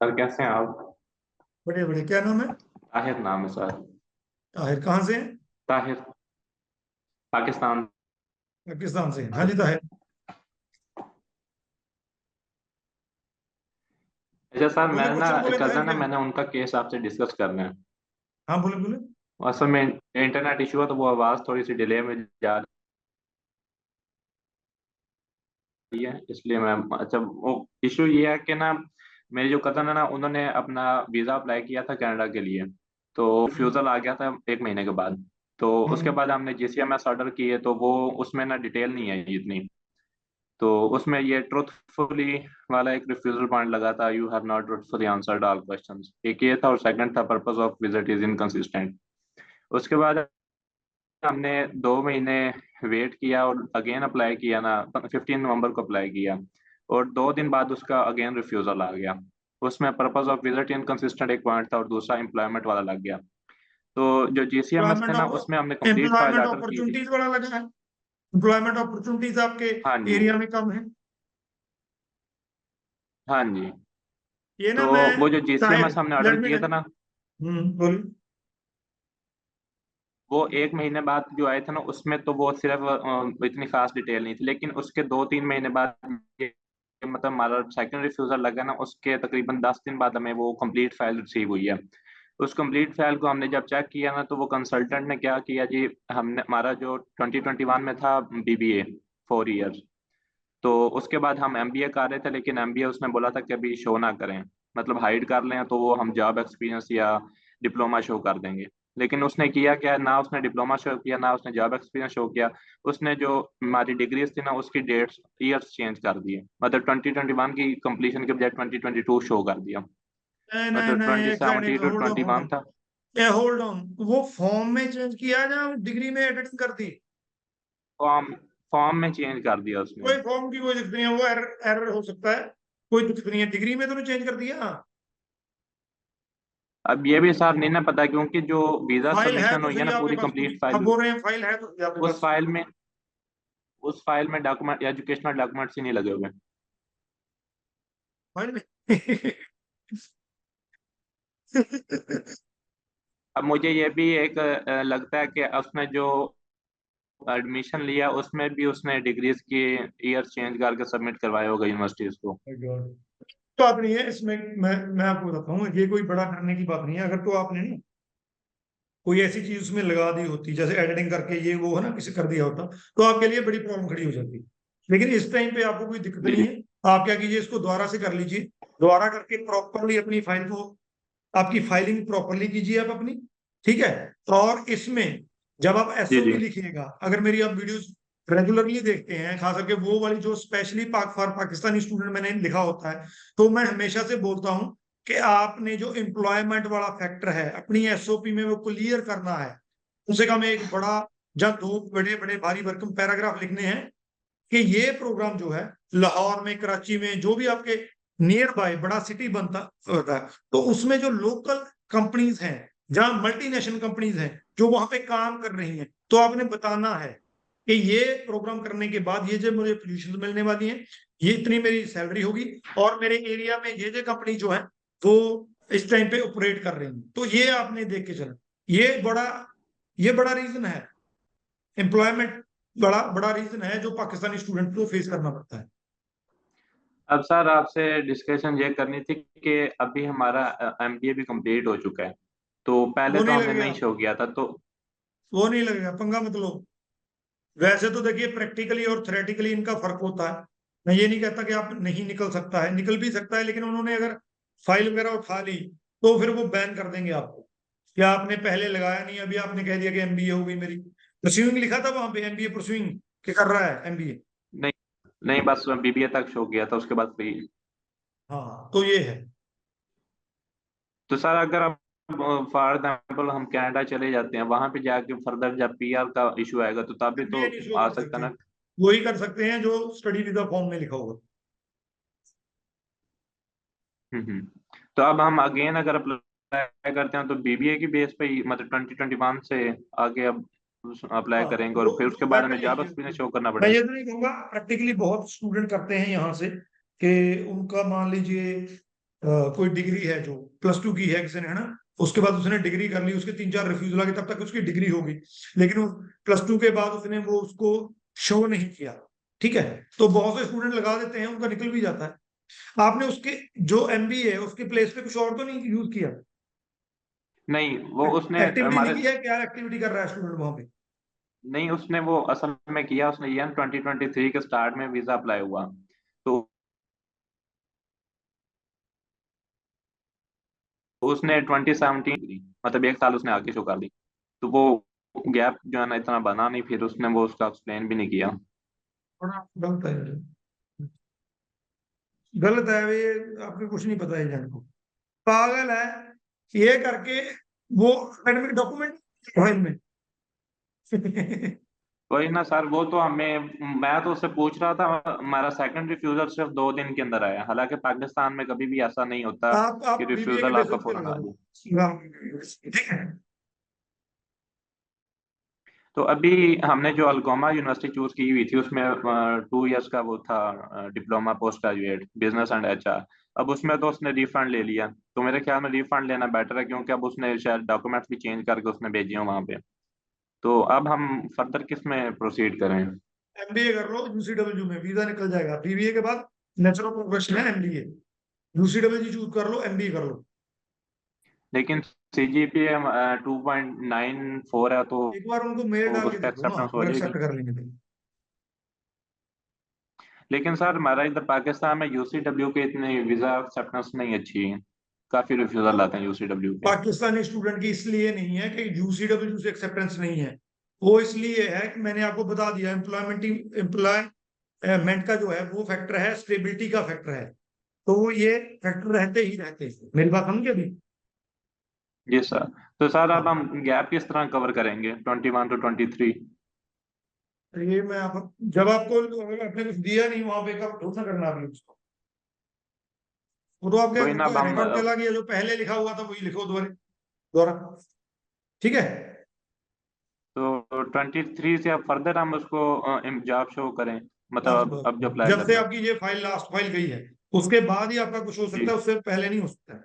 Sir कैसे हैं आप? बड़े बड़े, क्या नाम है? ताहिर नाम है सर। ताहिर, कहाँ से हैं? ताहिर, पाकिस्तान पाकिस्तान से हैं। हाँ से। जी ताहिर। अच्छा सर, मैं बोले, ना क्वेश्चन बोले ताहिर कजन है, क्या? मैंने उनका केस आपसे डिस्कस करना है। हाँ बोले बोले। असल में इंटरनेट इशू है तो वो आवाज़ थोड़ी सी डिले में जा रही है, इसलिए मैं अच्छा वो इशू ये है कि ना, मेरे जो कजन है ना, उन्होंने अपना वीज़ा अप्लाई किया था कनाडा के लिए। तो हम्म, रिफ्यूज़ल आ गया था 1 महीने के बाद। तो उसके हम्म। बाद हमने जीसीएमएस ऑर्डर किए, तो वो उसमें ना डिटेल नहीं है इतनी। तो उसमें ये ट्रूथफुली वाला एक रिफ्यूजल पॉइंट लगा था, you have not truthfully answered all questions, एक ये था, और सेकंड था purpose of visit is inconsistent. उसके बाद हमने 2 महीने वेट किया और अगेन अप्लाई किया ना, 15 नवंबर को अप्लाई किया, और 2 दिन बाद उसका अगेन रिफ्यूजल आ गया। उसमें पर्पस ऑफ विजिट इनकंसिस्टेंट एक पॉइंट था, और दूसरा एम्प्लॉयमेंट वाला लग गया। तो जो जीसीएमएस थे एम्प्लॉयमेंट ना, ऑफ उसमें हमने कंप्लीट फाइल एम्प्लॉयमेंट ऑर्डर की थी। अपॉर्चुनिटीज वाला लगा है। एम्प्लॉयमेंट अपॉर्चुनिटीज आपके हाँ जी। एरिया में कम है। हाँ जी। ये तो ना मैं वो जो ताहिर, जीसीएमएस हमने ऑर्डर लेट मी किया था ना, बोलिए। वो 1 महीने बाद जो आए थे ना, उसमें तो वो सिर्फ इतनी खास डिटेल नहीं थी, लेकिन उसके 2-3 महीने बाद मतलब हमारा सेकंड रिफ्यूजल लगा ना, उसके तकरीबन 10 दिन बाद हमें वो कंप्लीट फाइल रिसीव हुई है। उस कंप्लीट फाइल को हमने जब चेक किया ना, तो वो कंसल्टेंट ने क्या किया जी, हमने हमारा जो 2021 में था बीबीए 4 इयर्स, तो उसके बाद हम एमबीए कर रहे थे, लेकिन एमबीए उसने बोला था कि अभी शो ना करें, मतलब हाइड कर लें, तो वो हम जॉब एक्सपीरियंस या डिप्लोमा शो कर देंगे। लेकिन उसने किया क्या, ना उसने डिप्लोमा शो किया, ना उसने जॉब एक्सपीरियंस शो किया। उसने जो हमारी डिग्रीज थी ना, उसकी डेट्स ईयर्स चेंज कर दिए, मतलब 2021 की कंप्लीशन के बजाय 2022 शो कर दिया। नहीं नहीं मतलब नहीं, ट्वेंटी एक second, seventy two hold on twenty hold one on. था। ए होल्ड ऑन, वो फॉर्म में चेंज किया या डिग्री में एडिटिंग कर दी? फॉर्म फॉर्म में चेंज कर दिया उसने। कोई फॉर्म की कोई दिक्कत नहीं है, वो एरर एरर हो सकता है। कोई दिक्कत नहीं है, डिग्री में तो नहीं चेंज कर दिया। अब ये भी साहब नहीं ना पता, क्योंकि जो वीजा फाइल है सबमिशन तो हुई है सही ना, आपके पूरी पास पूरी, कंप्लीट अब फाइल, बोल रहे हैं फाइल है तो सही आपके उस पास। फाइल में उस फाइल में डॉक्यूमेंट, एजुकेशनल डॉक्यूमेंट्स ही नहीं लगे हुए। फाइल में अब मुझे ये भी एक लगता है कि उसने जो एडमिशन लिया, उसमें भी उसने डिग्रीज की ईयर चेंज करके सबमिट करवाए होगा यूनिवर्सिटीज को। तो बात नहीं है इसमें। मैं आपको बताता हूँ, ये कोई बड़ा करने की बात नहीं है। अगर तो आपने नहीं कोई ऐसी चीज उसमें लगा दी होती, जैसे एडिटिंग करके ये वो है ना, किसी कर दिया होता, तो आपके लिए बड़ी प्रॉब्लम खड़ी हो जाती। लेकिन इस टाइम पे आपको कोई दिक्कत नहीं जी। है। आप क्या कीजिए, इसको दोबारा से कर लीजिए। दोबारा करके प्रॉपरली अपनी फाइल को, आपकी फाइलिंग प्रॉपरली कीजिए आप अपनी। ठीक है। और इसमें जब आप जी। एसओपी जी। लिखिएगा, अगर मेरी आप वीडियोस रेगुलरली देखते हैं, खास करके वो वाली जो स्पेशली पाक फॉर पाकिस्तानी स्टूडेंट मैंने लिखा होता है, तो मैं हमेशा से बोलता हूं कि आपने जो एम्प्लॉयमेंट वाला फैक्टर है अपनी एसओपी में वो क्लियर करना है। कम से कम एक बड़ा, जब दो बड़े बड़े भारी भरकम पैराग्राफ लिखने हैं कि ये प्रोग्राम जो है लाहौर में, कराची में, जो भी आपके नियर बाय बड़ा सिटी बनता होता है, तो उसमें जो लोकल कंपनीज हैं, जहां मल्टीनेशनल कंपनीज हैं जो वहां पे काम कर रही हैं, तो आपने बताना है कि ये प्रोग्राम करने के बाद ये जो मुझे पोजीशन मिलने वाली है, ये इतनी मेरी सैलरी होगी, और मेरे एरिया में ये कंपनी जो है वो इस टाइम पे ऑपरेट कर रही है। तो ये आपने देख के चलना। ये बड़ा ये बड़ा रीजन है। एम्प्लॉयमेंट बड़ा बड़ा रीजन है जो पाकिस्तानी स्टूडेंट को फेस करना पड़ता है। अब सर आपसे डिस्कशन ये करनी थी कि अभी हमारा एमबीए भी कंप्लीट हो चुका है, तो पहले वो तो नहीं हमने लगेगा, नहीं शो किया था, तो वो नहीं लगेगा, पंगा मत लो। वैसे तो देखिए, प्रैक्टिकली और थ्योरेटिकली इनका फर्क होता है। मैं ये नहीं कहता कि आप नहीं निकल सकता है, निकल भी सकता है, लेकिन उन्होंने अगर फाइल वगैरह उठा ली तो फिर वो बैन कर देंगे आपको। क्या आपने पहले लगाया नहीं, अभी आपने कह दिया कि एमबीए हो गई मेरी। परस्यूइंग लिखा था वहां पे, एमबीए परस्यूइंग के कर रहा है एमबीए। नहीं, नहीं बस बीबीए तक शो किया था, उसके बाद फ्री। हाँ तो ये है। तो सर अगर आप फॉर एग्जाम्पल हम कनाडा चले जाते हैं, वहां पे जाके फर्दर जब पीआर का इशू आएगा, तो तब भी तो एमबीए नहीं शो आ कर सकता सकते, ना। वही कर सकते हैं जो स्टडी वीजा फॉर्म में लिखा होगा। हम्म। तो अब हम अगेन अगर अप्लाई करते हैं, तो बीबीए की बेस पे ही, मतलब 2021 से आगे अब अप्लाई हाँ, करेंगे, और वो फिर उसके वो बाद बेटर हमें जॉब यही है। एक्सपीरियंस शो करना मैं पड़ेगा। ये तो नहीं कहूंगा, प्रैक्टिकली बहुत स्टूडेंट करते हैं यहाँ से कि उनका मान लीजिए कोई डिग्री है जो +2 की है किसी ने, है ना, उसके बाद उसने डिग्री कर ली, उसके 3-4 रिफ्यूजल आ गए, तब तक उसकी डिग्री हो गई, लेकिन वो +2 के बाद उसने वो उसको शो नहीं किया, ठीक है, तो बहुत से स्टूडेंट लगा देते हैं, उनका निकल भी जाता है। आपने उसके जो MBA है उसके प्लेस पे कुछ और तो नहीं यूज किया? नहीं, वो उसने एक्टिविटी नहीं हमारे, किया? क्या एक्टिविटी कर रहा है स्टूडेंट वहां पे? नहीं उसने वो असल में किया, उसने ये 2023 के स्टार्ट में वीजा अप्लाई हुआ, तो उसने 2017, मतलब 1 साल उसने आगे शो कर दी, तो वो गैप जो है ना इतना बना नहीं, फिर उसने वो उसका एक्सप्लेन भी नहीं किया। थोड़ा गलत है ये। गलत है ये, आपको कुछ नहीं पता एजेंट को, पागल है ये करके, वो एकेडमिक डॉक्यूमेंट फाइल में। वही ना सर, वो तो हमें, मैं तो उससे पूछ रहा था, हमारा सेकंड रिफ्यूजल सिर्फ 2 दिन के अंदर आया, हालांकि पाकिस्तान में कभी भी ऐसा नहीं होता कि आप BBA के रिफ्यूजल आपका बेसिस पे फौरन लगा आ दो। जाए। ठीक है। तो अभी हमने जो अलगोमा यूनिवर्सिटी चूज की हुई थी उसमें 2 इयर्स का वो था, diploma post graduate business and HR। अब उसमें तो उसने रिफंड ले लिया, तो मेरे ख्याल में रिफंड लेना बेटर है, क्योंकि अब उसने शायद डॉक्यूमेंट्स भी चेंज करके उसने भेजे हैं वहाँ पे। तो अब हम फर्दर किस में प्रोसीड करें? MBA कर लो UCW में, वीजा निकल जाएगा। BBA के बाद नेचुरल प्रोफेशन है MBA। UCW चूज कर लो, MBA कर लो। लेकिन CGPA 2.94 है, तो एक बार उनको मेल डाल उस के पर देखो ना, एक्सेप्टेंस हो वो जाएगी। एक्सेप्ट कर लेंगे फिर। लेकिन सर हमारा इधर पाकिस्तान में UCW के इतने वीजा एक्सेप्टेंस नहीं अच्छी है, काफी रिफ्यूजल आते हैं UCW के। पाकिस्तानी स्टूडेंट की इसलिए नहीं है कि UCW से एक्सेप्टेंस नहीं है, वो इसलिए है कि मैंने आपको बता दिया, एम्प्लॉयमेंट का जो है वो फैक्टर है, स्टेबिलिटी का फैक्टर है, तो वो ये फैक्टर रहते ही रहते हैं। मेरी बात समझे अभी? जी सर। तो सर अब हाँ, हम गैप किस तरह कवर करेंगे 21 to 23? ये मैं आप, जब आपको आपने कुछ दिया नहीं वहां पे, कब भरोसा करना आपने उसको? वो तो आपके कोई ना, अब हम रिकॉर्ड में लगा गया, जो पहले लिखा हुआ था वही लिखो दोबारा दोबारा, ठीक है। तो 23 से अब फर्दर हम उसको जॉब शो करें, बस मतलब बस अब जो बस। अप्लाई जब से करना है। आपकी ये फाइल लास्ट फाइल गई है, उसके बाद ही आपका कुछ हो सकता जी। है, उससे पहले नहीं हो सकता है।